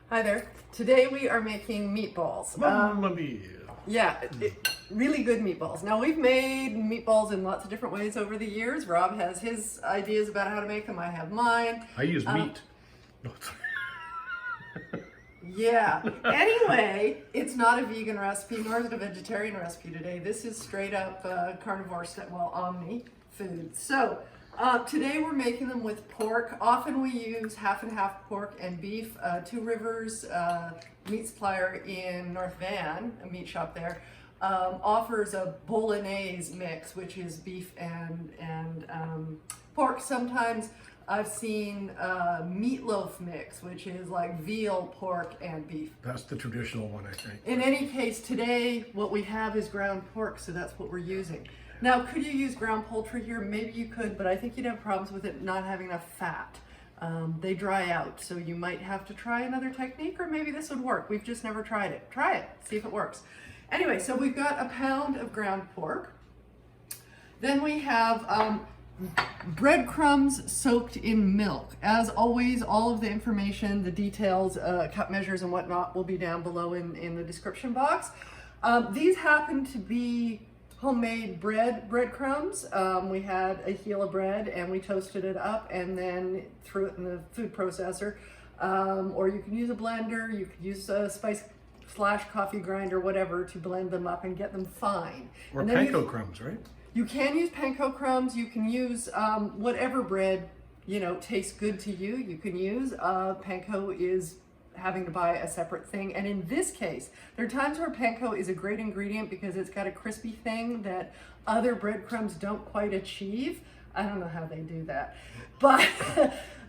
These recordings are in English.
Hi there. Today we are making meatballs. Mamma mia. Yeah, really good meatballs. Now we've made meatballs in lots of different ways over the years. Rob has his ideas about how to make them. I have mine. I use meat. No, Yeah. Anyway, it's not a vegan recipe, nor is it a vegetarian recipe today. This is straight up carnivore style, well, omni food. So today we're making them with pork. Often we use half and half pork and beef. Two Rivers meat supplier in North Van, a meat shop there, offers a bolognese mix, which is beef and pork. Sometimes I've seen meatloaf mix, which is like veal, pork, and beef. that's the traditional one, I think. In any case, today what we have is ground pork, so that's what we're using. Now, could you use ground poultry here? Maybe you could, but I think you'd have problems with it not having enough fat. They dry out, so you might have to try another technique, or maybe this would work. We've just never tried it. Try it, see if it works. Anyway, so we've got a pound of ground pork. Then we have breadcrumbs soaked in milk. As always, all of the information, the details, cup measures and whatnot will be down below in the description box. These happen to be homemade breadcrumbs. We had a heel of bread and we toasted it up and then threw it in the food processor. Or you can use a blender, you could use a spice / coffee grinder, whatever, to blend them up and get them fine. Or and then panko crumbs, right? You can use panko crumbs. You can use whatever bread, tastes good to you. You can use. Panko is having to buy a separate thing. And in this case, there are times where panko is a great ingredient because it's got a crispy thing that other breadcrumbs don't quite achieve. I don't know how they do that. But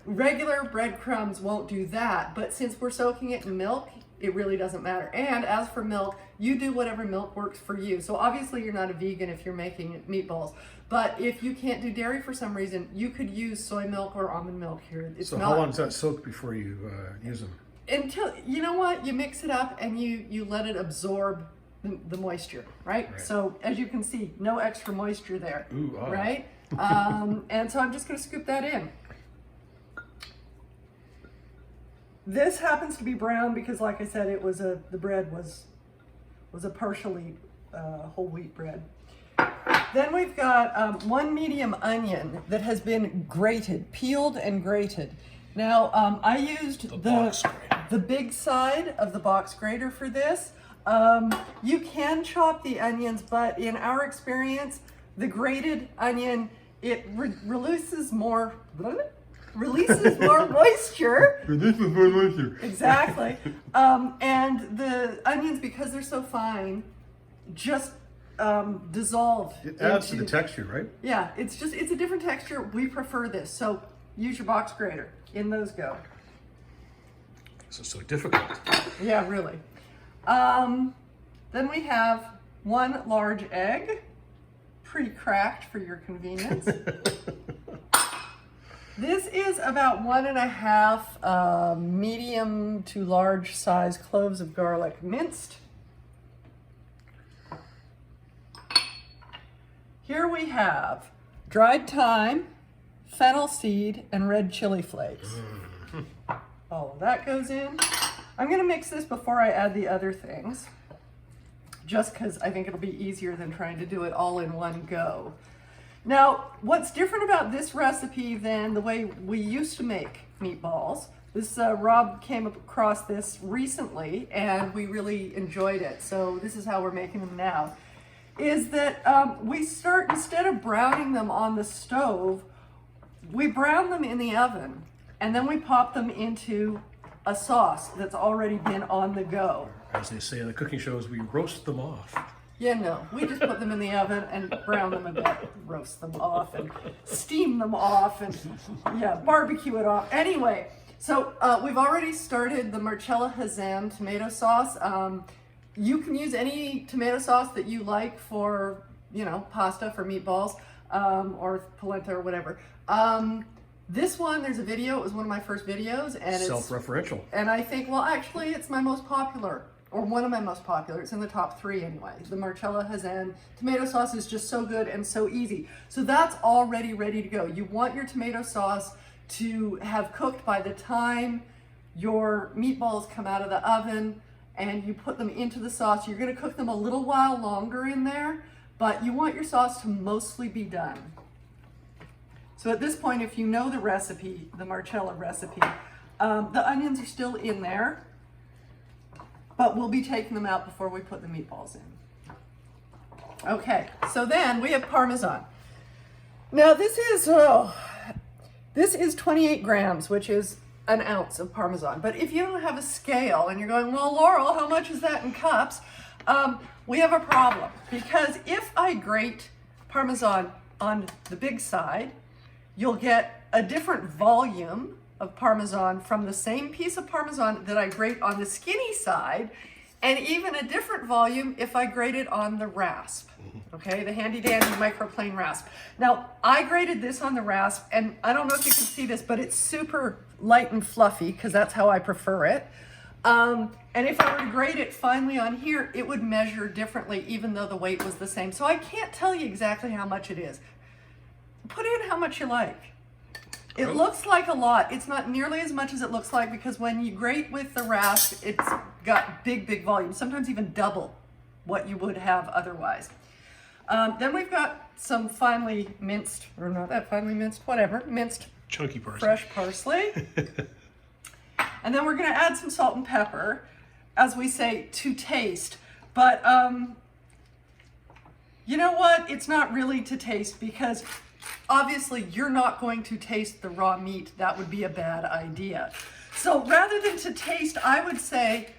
regular breadcrumbs won't do that. But since we're soaking it in milk, it really doesn't matter. And as for milk, you do whatever milk works for you. So obviously you're not a vegan if you're making meatballs, but if you can't do dairy for some reason, you could use soy milk or almond milk here. So how long does that soak before you use them? Until, you know what, you mix it up and you let it absorb the moisture, right? So as you can see, no extra moisture there, Ooh, oh. right? And so I'm just gonna scoop that in. This happens to be brown because, like I said, the bread was a partially whole wheat bread. Then we've got one medium onion that has been grated, peeled and grated. Now I used the big side of the box grater for this. You can chop the onions, but in our experience, the grated onion, it releases more moisture. Exactly. And the onions, because they're so fine, just dissolve. It adds to the texture, right? Yeah, it's a different texture. We prefer this. So use your box grater. In those go. This is so difficult. Yeah, really. Then we have one large egg, pre-cracked for your convenience. This is about 1.5 medium to large size cloves of garlic minced. Here we have dried thyme, fennel seed, and red chili flakes. All of that goes in. I'm gonna mix this before I add the other things, just because I think it'll be easier than trying to do it all in one go. Now, what's different about this recipe than the way we used to make meatballs, Rob came across this recently and we really enjoyed it. So this is how we're making them now, is that we start, instead of browning them on the stove, we brown them in the oven and then we pop them into a sauce that's already been on the go. As they say in the cooking shows, we roast them off. Yeah, no, we just put them in the oven and brown them a bit, roast them off and steam them off and barbecue it off. Anyway, so we've already started the Marcella Hazan tomato sauce. You can use any tomato sauce that you like for, pasta, for meatballs, or polenta or whatever. This one, there's a video, it was one of my first videos, and it's self-referential. And I think, well, actually it's my most popular, or one of my most popular. It's in the top 3 anyway. The Marcella Hazan tomato sauce is just so good and so easy. So that's already ready to go. You want your tomato sauce to have cooked by the time your meatballs come out of the oven and you put them into the sauce. You're going to cook them a little while longer in there, but you want your sauce to mostly be done. So at this point, if you know the recipe, the Marcella recipe, the onions are still in there, but we'll be taking them out before we put the meatballs in. Okay, so then we have Parmesan. Now this is 28 grams, which is an ounce of Parmesan. But if you don't have a scale and you're going, well, Laurel, how much is that in cups? We have a problem, because if I grate Parmesan on the big side, you'll get a different volume of Parmesan from the same piece of Parmesan that I grate on the skinny side, and even a different volume if I grate it on the rasp. Okay, the handy dandy microplane rasp. Now, I grated this on the rasp, and I don't know if you can see this, but it's super light and fluffy because that's how I prefer it. And if I were to grate it finely on here, it would measure differently even though the weight was the same. So I can't tell you exactly how much it is. Put in how much you like. It looks like a lot. It's not nearly as much as it looks like, because when you grate with the rasp, it's got big volume, sometimes even double what you would have otherwise. Then we've got some finely minced, or not that finely minced, whatever, minced Chunky parsley. fresh parsley. And then we're going to add some salt and pepper, as we say, to taste. But you know what? It's not really to taste, because obviously you're not going to taste the raw meat. That would be a bad idea. So rather than to taste, I would say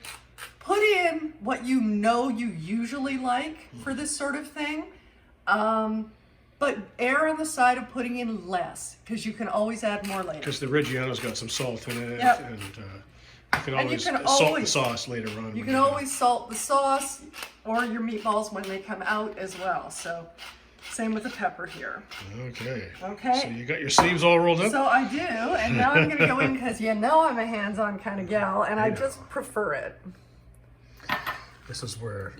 put in what you know you usually like for this sort of thing. But err on the side of putting in less, because you can always add more later. Because the Reggiano's got some salt in it, Yep. and you can And always salt the sauce later on. You can always salt the sauce or your meatballs when they come out as well. So same with the pepper here. Okay. Okay. So you got your sleeves all rolled up? So I do, and now I'm going to go in because you know I'm a hands-on kind of gal, and I Yeah. just prefer it. This is where...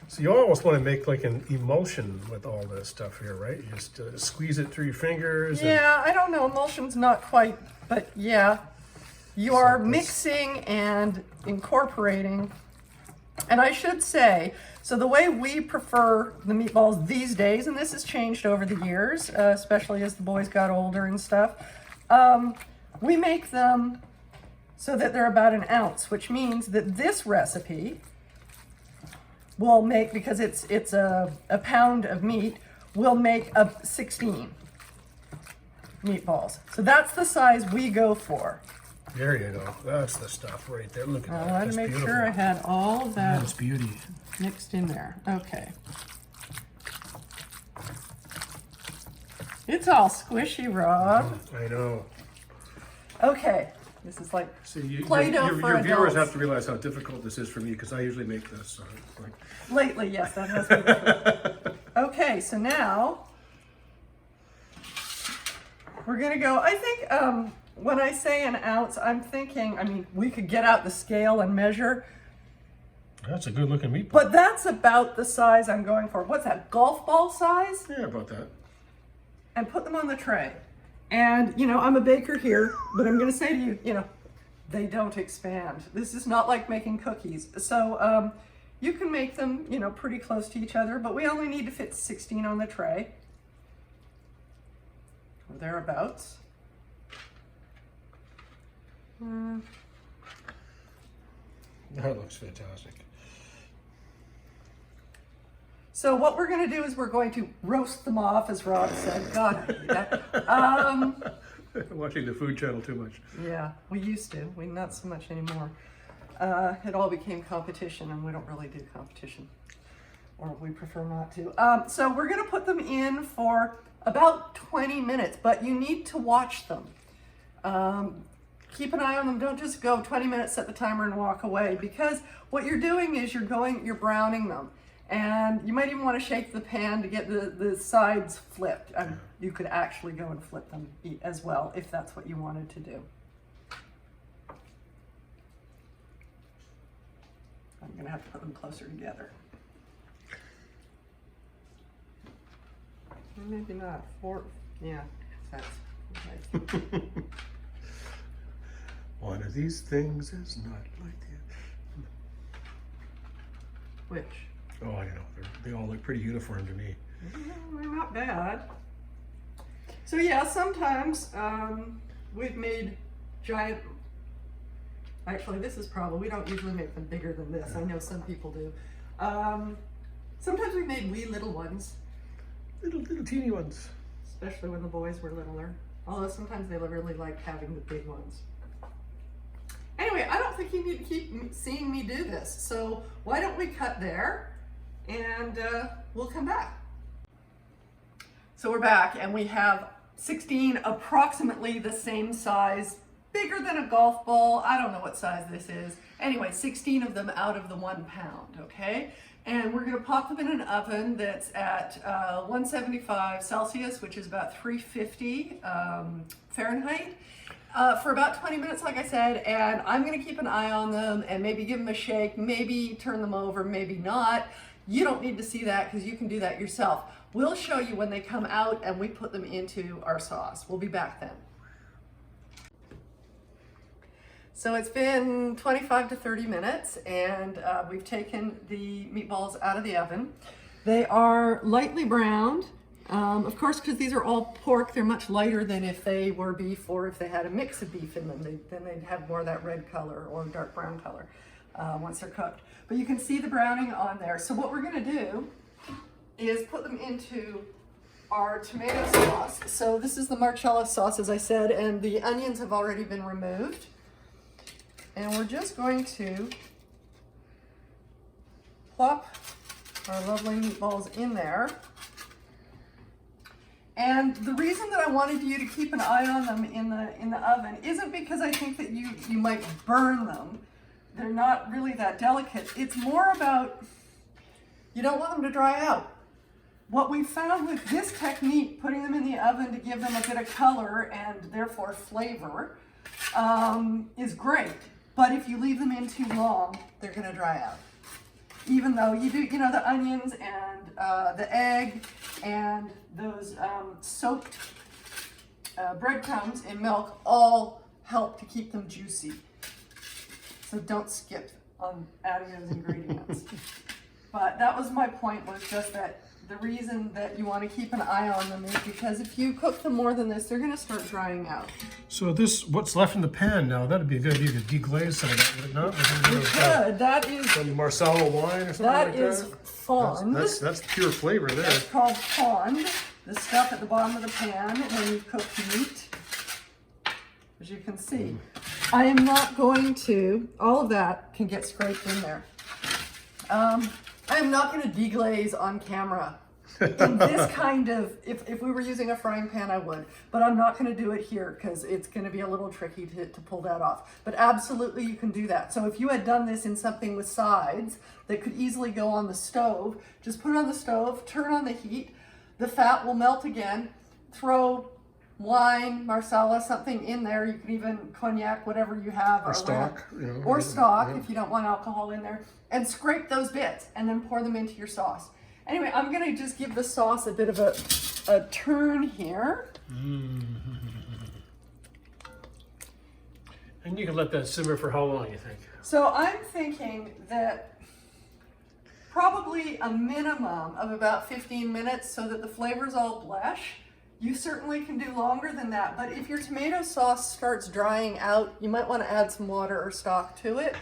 So you almost want to make like an emulsion with all this stuff here, right? You just squeeze it through your fingers. Yeah, I don't know, emulsion's not quite, but yeah. You are mixing and incorporating. And I should say, so the way we prefer the meatballs these days, and this has changed over the years, especially as the boys got older and stuff, we make them so that they're about an ounce, which means that this recipe will make, because it's a pound of meat, we'll make 16 meatballs. So that's the size we go for. There you go. That's the stuff right there. Look at I that. wanted That's to make beautiful. sure I had all of that That's beauty. mixed in there. Okay. It's all squishy, Rob. I know. Okay. This is like See, Play-Doh your for viewers adults. have to realize how difficult this is for me, because I usually make this. So it's like... lately, yes, that has been. Okay, so now we're gonna go, I think, when I say an ounce, I'm thinking, I mean, we could get out the scale and measure, That's a good looking meatball. but that's about the size I'm going for. What's that, golf ball size? Yeah, about that. And put them on the tray. And, you know, I'm a baker here, but I'm going to say to you, you know, they don't expand. This is not like making cookies. So you can make them, you know, pretty close to each other, but we only need to fit 16 on the tray. Or thereabouts. That looks fantastic. So what we're going to do is we're going to roast them off, as Rob said. God, I hate that. Watching the Food Channel too much. Yeah, we used to. We not so much anymore. It all became competition, and we don't really do competition, or we prefer not to. So we're going to put them in for about 20 minutes, but you need to watch them. Keep an eye on them. Don't just go 20 minutes, set the timer, and walk away, because what you're doing is you're browning them. And you might even want to shake the pan to get the sides flipped. You could actually go and flip them as well if that's what you wanted to do. I'm going to have to put them closer together. Or maybe not. Yeah, that's right. One of these things is not like the Which? Oh, I know. They all look pretty uniform to me. They're not bad. So yeah, sometimes we've made giant, actually this is probably, we don't usually make them bigger than this. I know some people do. Sometimes we've made wee little ones. Little teeny ones. Especially when the boys were littler. Although sometimes they really like having the big ones. Anyway, I don't think you need to keep seeing me do this. So why don't we cut there and we'll come back. So we're back and we have 16 approximately the same size, bigger than a golf ball. I don't know what size this is. Anyway, 16 of them out of the 1 pound, okay? And we're gonna pop them in an oven that's at 175 Celsius, which is about 350 Fahrenheit, for about 20 minutes, like I said, and I'm gonna keep an eye on them and maybe give them a shake, maybe turn them over, maybe not. You don't need to see that because you can do that yourself. We'll show you when they come out and we put them into our sauce. We'll be back then. So it's been 25 to 30 minutes and we've taken the meatballs out of the oven. They are lightly browned. Of course, because these are all pork, they're much lighter than if they were beef or if they had a mix of beef in them. Then they'd have more of that red color or dark brown color once they're cooked. But you can see the browning on there. So what we're gonna do is put them into our tomato sauce. So this is the Marcella sauce, as I said, and the onions have already been removed. And we're just going to plop our lovely meatballs in there. And the reason that I wanted you to keep an eye on them in the oven isn't because I think that you might burn them. They're not really that delicate. It's more about, you don't want them to dry out. What we found with this technique, putting them in the oven to give them a bit of color and therefore flavor, is great. But if you leave them in too long, they're gonna dry out. Even though you do, you know, the onions and the egg and those soaked breadcrumbs in milk all help to keep them juicy. So don't skip on adding those ingredients. But that was my point, was just that the reason that you want to keep an eye on them is because if you cook them more than this, they're going to start drying out. So this, what's left in the pan now, that'd be a good idea to deglaze some of that, would it not? You could. That is... Some Marsala wine or something like that? That is fond. That's pure flavor there. It's called fond. The stuff at the bottom of the pan when you cook meat. As you can see. I am not going to, all of that can get scraped in there. I am not going to deglaze on camera. In this kind of, if we were using a frying pan, I would, but I'm not going to do it here because it's going to be a little tricky to pull that off. But absolutely you can do that. So if you had done this in something with sides that could easily go on the stove, just put it on the stove, turn on the heat, the fat will melt again, throw wine, Marsala, something in there. You can even cognac, whatever you have. Or stock. You know, or stock, yeah. if you don't want alcohol in there. And scrape those bits and then pour them into your sauce. Anyway, I'm going to just give the sauce a bit of a turn here. And you can let that simmer for how long, you think? So I'm thinking that probably a minimum of about 15 minutes so that the flavors all blush. You certainly can do longer than that, but if your tomato sauce starts drying out, you might want to add some water or stock to it.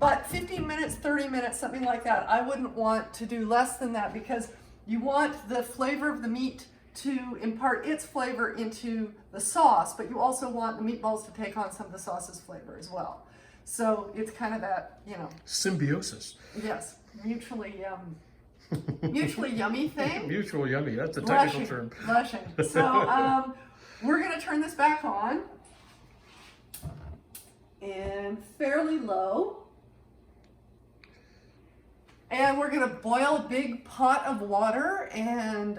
But 15 minutes, 30 minutes, something like that. I wouldn't want to do less than that because you want the flavor of the meat to impart its flavor into the sauce, but you also want the meatballs to take on some of the sauce's flavor as well. So it's kind of that, you know. Symbiosis. Yes, mutually yummy thing. Mutual yummy, that's a technical term. Blushing. So we're gonna turn this back on and fairly low. And we're gonna boil a big pot of water and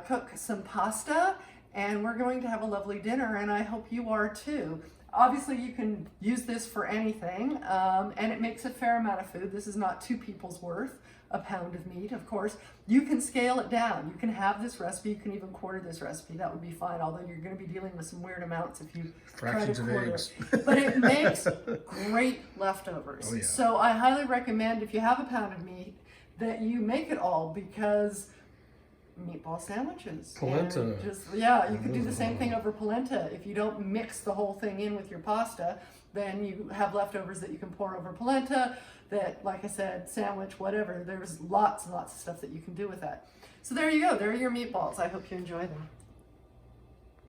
cook some pasta, and we're going to have a lovely dinner, and I hope you are too. obviously you can use this for anything, and it makes a fair amount of food. This is not 2 people's worth, a pound of meat, of course. You can scale it down. You can have this recipe. You can even quarter this recipe. That would be fine, although you're going to be dealing with some weird amounts if you Fractions try of to quarter eggs. it. But it makes great leftovers. Oh, yeah. So I highly recommend, if you have a pound of meat, that you make it all, because meatball sandwiches. Polenta. And yeah, you could do the same thing over polenta. If you don't mix the whole thing in with your pasta, then you have leftovers that you can pour over polenta, that, like I said, sandwich, whatever. There's lots and lots of stuff that you can do with that. So there you go. There are your meatballs. I hope you enjoy them.